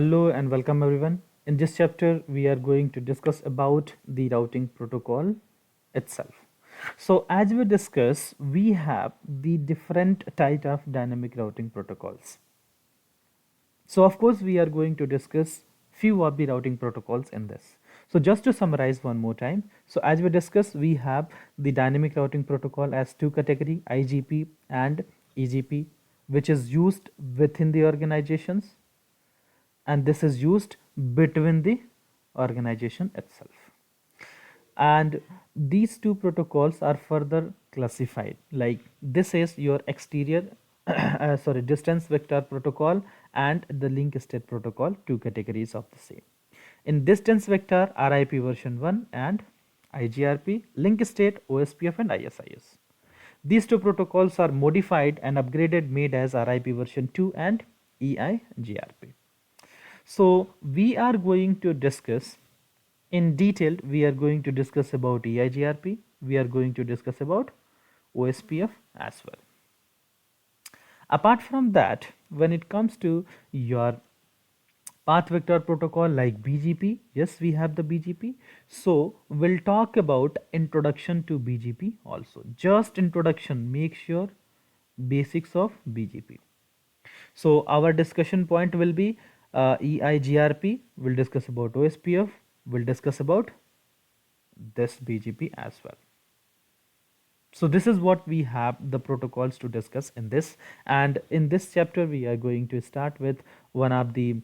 Hello and welcome everyone. In this chapter, we are going to discuss about the routing protocol itself. So as we discuss, we have the different type of dynamic routing protocols. So of course, we are going to discuss few of the routing protocols in this. So just to summarize one more time. So as we discussed, we have the dynamic routing protocol as two category, IGP and EGP, which is used within the organizations, and this is used between the organization itself. And these two protocols are further classified, like this is your exterior distance vector protocol and the link state protocol, two categories of the same. In distance vector, RIP version 1 and IGRP, link state OSPF and ISIS. These two protocols are modified and upgraded, made as RIP version 2 and EIGRP. So we are going to discuss in detail, we are going to discuss about EIGRP, we are going to discuss about OSPF as well. Apart from that, when it comes to your path vector protocol like BGP, yes, we have the BGP. So we'll talk about introduction to BGP also. Just introduction, make sure basics of BGP. So our discussion point will be EIGRP, we'll discuss about OSPF, we'll discuss about this BGP as well. So this is what we have the protocols to discuss in this, and in this chapter we are going to start with one of the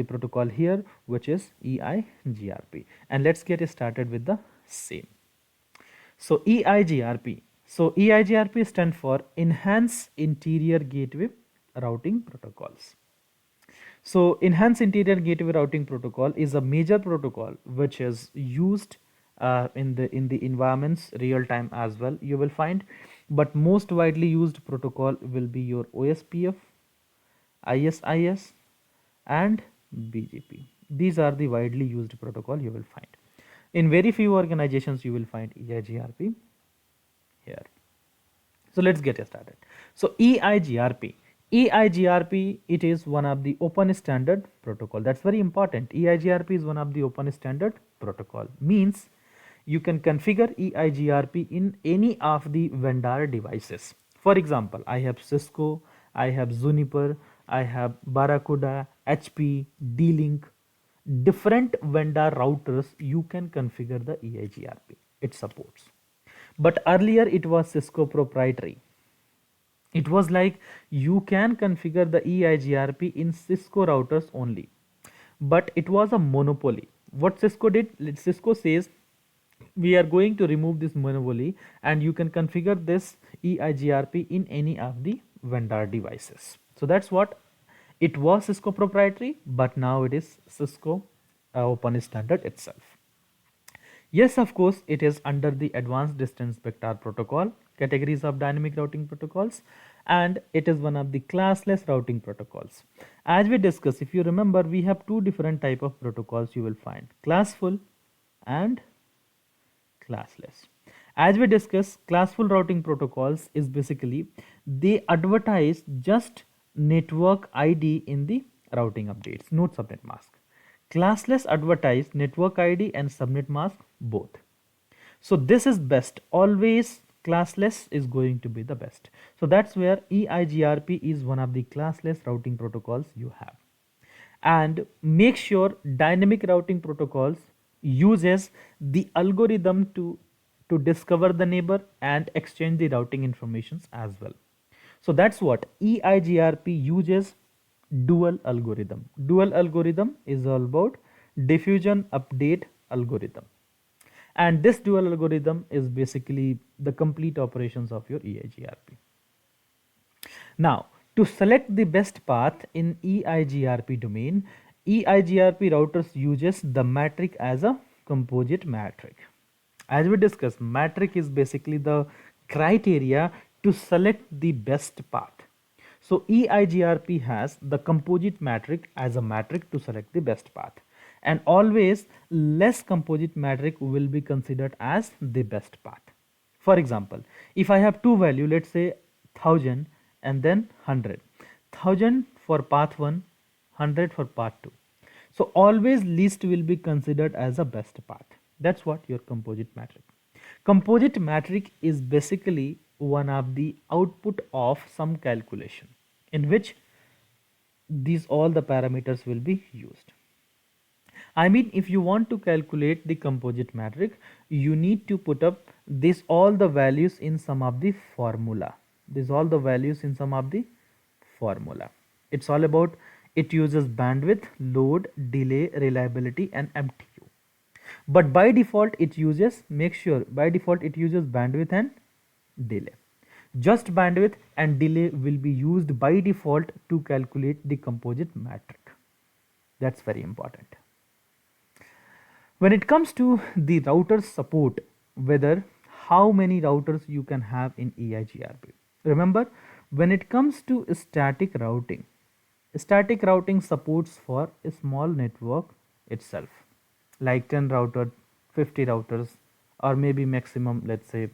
protocol here, which is EIGRP, and let's get started with the same. So EIGRP. So EIGRP stands for Enhanced Interior Gateway Routing Protocols. So Enhanced Interior Gateway Routing Protocol is a major protocol which is used in the environments real time as well, you will find, but most widely used protocol will be your OSPF, ISIS and BGP. These are the widely used protocol you will find. In very few organizations you will find EIGRP here. So let's get started. So EIGRP, it is one of the open standard protocol. That's very important. EIGRP is one of the open standard protocol. Means you can configure EIGRP in any of the vendor devices. For example, I have Cisco, I have Juniper, I have Barracuda, HP, D-Link. Different vendor routers you can configure the EIGRP. It supports. But earlier it was Cisco proprietary. It was like you can configure the EIGRP in Cisco routers only, but it was a monopoly. What Cisco did, Cisco says we are going to remove this monopoly and you can configure this EIGRP in any of the vendor devices. So that's what it was, Cisco proprietary, but now it is Cisco open standard itself. Yes, of course, it is under the advanced distance vector protocol categories of dynamic routing protocols, and it is one of the classless routing protocols. As we discussed, if you remember, we have two different type of protocols you will find: classful and classless. As we discussed, classful routing protocols is basically they advertise just network ID in the routing updates, not subnet mask. Classless advertise network ID and subnet mask both. So this is best. Always classless is going to be the best. So that's where EIGRP is one of the classless routing protocols you have. And make sure dynamic routing protocols uses the algorithm to discover the neighbor and exchange the routing informations as well. So that's what EIGRP uses dual algorithm. Dual algorithm is all about diffusion update algorithm. And this dual algorithm is basically the complete operations of your EIGRP. Now, to select the best path in EIGRP domain, EIGRP routers uses the metric as a composite metric. As we discussed, metric is basically the criteria to select the best path. So EIGRP has the composite metric as a metric to select the best path, and always less composite metric will be considered as the best path. For example, if I have two value, let's say 1000 and then 100, 1000 for path 1, 100 for path 2. So always least will be considered as a best path. That's what your composite metric. Composite metric is basically one of the output of some calculation in which these all the parameters will be used. I mean, if you want to calculate the composite metric, you need to put up this all the values in some of the formula. This all the values in some of the formula. It's all about, it uses bandwidth, load, delay, reliability and MTU. But by default it uses, make sure by default it uses bandwidth and delay. Just bandwidth and delay will be used by default to calculate the composite metric. That's very important. When it comes to the router support, whether how many routers you can have in EIGRP. Remember, when it comes to static routing supports for a small network itself, like 10 router, 50 routers, or maybe maximum, let's say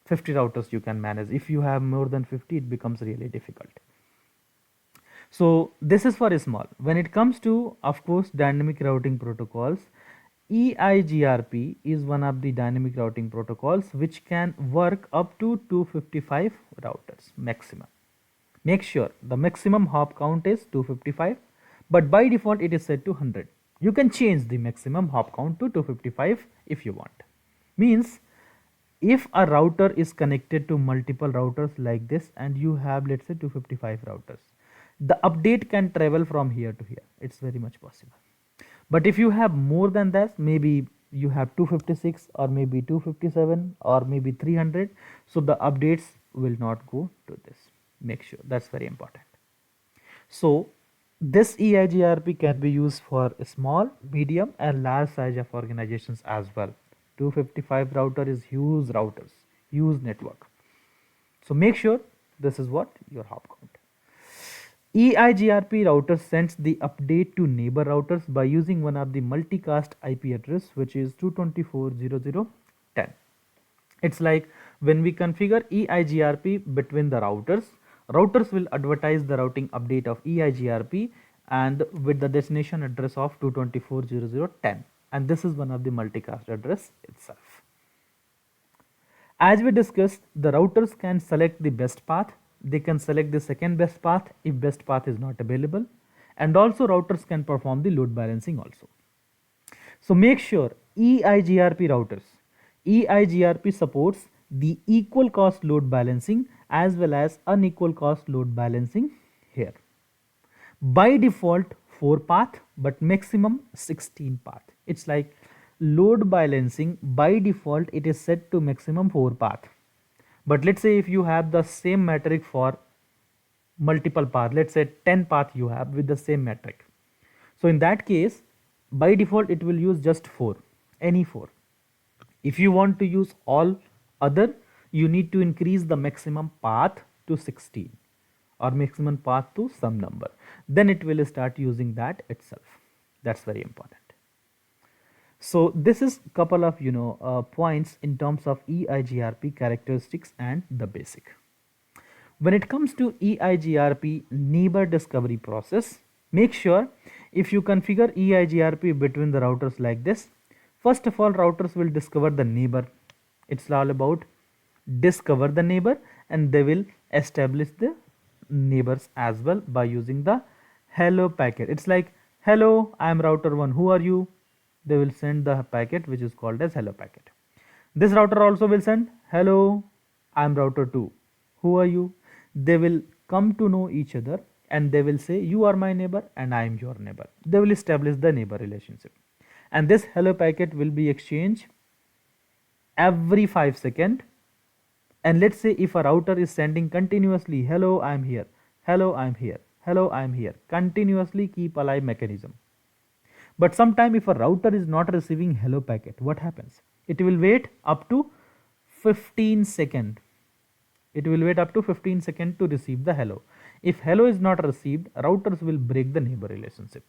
50 routers you can manage. If you have more than 50, it becomes really difficult. So this is for a small. When it comes to, of course, dynamic routing protocols, EIGRP is one of the dynamic routing protocols which can work up to 255 routers maximum. Make sure the maximum hop count is 255, but by default it is set to 100. You can change the maximum hop count to 255 if you want. Means if a router is connected to multiple routers like this and you have, let's say, 255 routers, the update can travel from here to here. It's very much possible. But if you have more than that, maybe you have 256 or maybe 257 or maybe 300, so the updates will not go to this. Make sure, that's very important. So this EIGRP can be used for small, medium and large size of organizations as well. 255 router is huge routers, huge network. So make sure this is what your hop count. EIGRP router sends the update to neighbor routers by using one of the multicast IP address, which is 224.0.0.10. It's like when we configure EIGRP between the routers, routers will advertise the routing update of EIGRP and with the destination address of 224.0.0.10, and this is one of the multicast address itself. As we discussed, the routers can select the best path. They can select the second best path if best path is not available, and also routers can perform the load balancing also. So make sure EIGRP routers, EIGRP supports the equal cost load balancing as well as unequal cost load balancing here. By default 4 path, but maximum 16 path. It's like load balancing by default it is set to maximum 4 path. But let's say if you have the same metric for multiple path, let's say 10 path you have with the same metric. So in that case, by default it will use just 4, any 4. If you want to use all other, you need to increase the maximum path to 16 or maximum path to some number. Then it will start using that itself. That's very important. So this is couple of points in terms of EIGRP characteristics and the basic. When it comes to EIGRP neighbor discovery process, make sure if you configure EIGRP between the routers like this, first of all routers will discover the neighbor. It's all about discover the neighbor, and they will establish the neighbors as well by using the hello packet. It's like, hello, I am router 1, who are you? They will send the packet which is called as hello packet. This router also will send, hello, I am router 2, who are you? They will come to know each other and they will say, you are my neighbor and I am your neighbor. They will establish the neighbor relationship, and this hello packet will be exchanged every 5 seconds. And let's say if a router is sending continuously, hello, I am here, hello, I am here, hello, I am here, continuously keep alive mechanism. But sometime if a router is not receiving hello packet, what happens? It will wait up to 15 seconds. It will wait up to 15 seconds to receive the hello. If hello is not received, routers will break the neighbor relationship.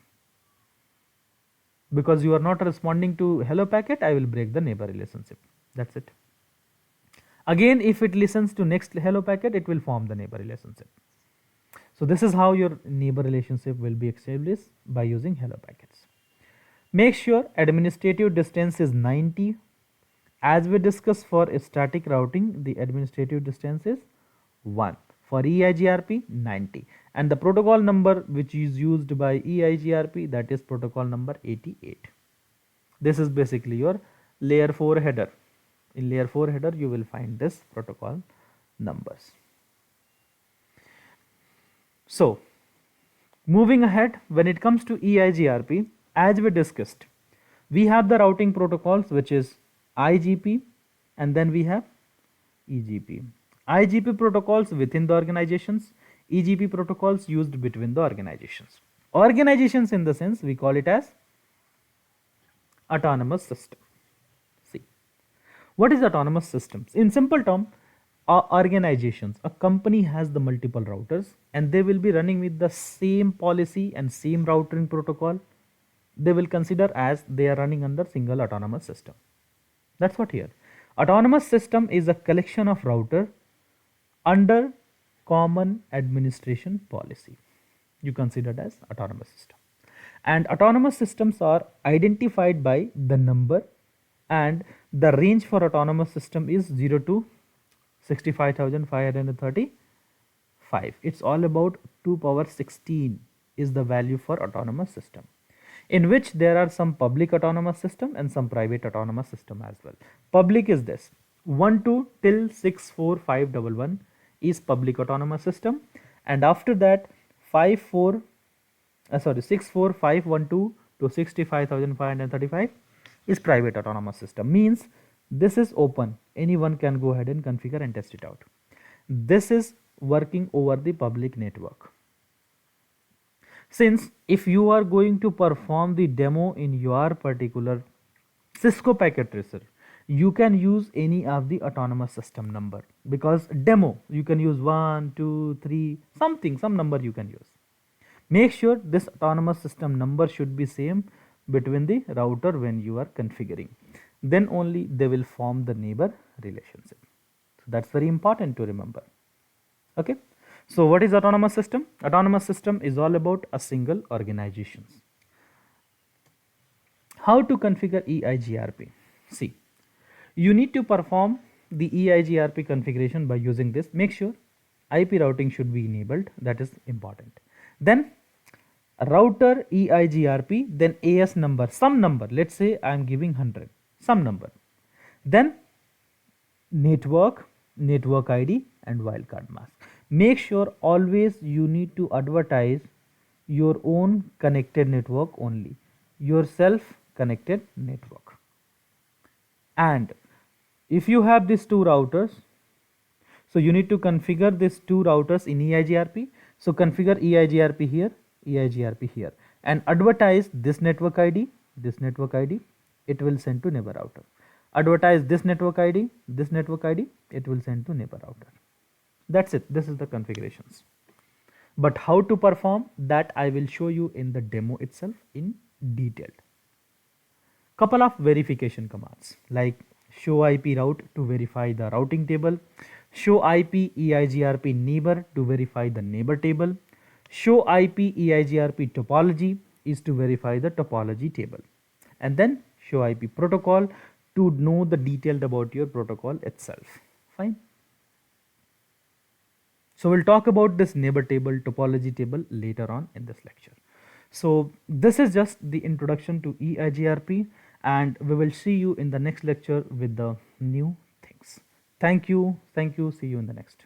Because you are not responding to hello packet, I will break the neighbor relationship. That's it. Again, if it listens to next hello packet, it will form the neighbor relationship. So this is how your neighbor relationship will be established by using hello packets. Make sure administrative distance is 90. As we discussed for static routing, the administrative distance is 1. For EIGRP, 90. And the protocol number which is used by EIGRP, that is protocol number 88. This is basically your layer 4 header. In layer 4 header, you will find this protocol numbers. So, moving ahead, when it comes to EIGRP, as we discussed, we have the routing protocols which is IGP and then we have EGP. IGP protocols within the organizations, EGP protocols used between the organizations. Organizations in the sense we call it as autonomous system. See, what is autonomous systems? In simple term, organizations, a company has the multiple routers and they will be running with the same policy and same routing protocol. They will consider as they are running under single autonomous system. That's what here. Autonomous system is a collection of router under common administration policy. You consider it as autonomous system. And autonomous systems are identified by the number, and the range for autonomous system is 0 to 65,535. It's all about 2 power 16 is the value for autonomous system, in which there are some public autonomous system and some private autonomous system as well. Public is this 12 till 64511 is public autonomous system, and after that 64512 to 65,535 is private autonomous system. Means this is open, anyone can go ahead and configure and test it out. This is working over the public network. Since if you are going to perform the demo in your particular Cisco packet tracer, you can use any of the autonomous system number, because demo you can use 1, 2, 3, some number you can use. Make sure this autonomous system number should be same between the router when you are configuring. Then only they will form the neighbor relationship. So that's very important to remember. Okay. So what is autonomous system? Autonomous system is all about a single organization. How to configure EIGRP? See, you need to perform the EIGRP configuration by using this. Make sure IP routing should be enabled, that is important. Then router EIGRP, then AS number, some number, let's say I am giving 100, some number. Then network ID and wildcard mask. Make sure always you need to advertise your own connected network only, yourself connected network. And if you have these 2 routers, so you need to configure these 2 routers in EIGRP. So configure EIGRP here, EIGRP here, and advertise this network ID, it will send to neighbor router. Advertise this network ID, it will send to neighbor router. That's it. This is the configurations. But how to perform that I will show you in the demo itself in detail. Couple of verification commands like show IP route to verify the routing table, show IP EIGRP neighbor to verify the neighbor table, show IP EIGRP topology is to verify the topology table, and then show IP protocol to know the detailed about your protocol itself. Fine. So we'll talk about this neighbor table, topology table later on in this lecture. So this is just the introduction to EIGRP, and we will see you in the next lecture with the new things. Thank you. See you in the next.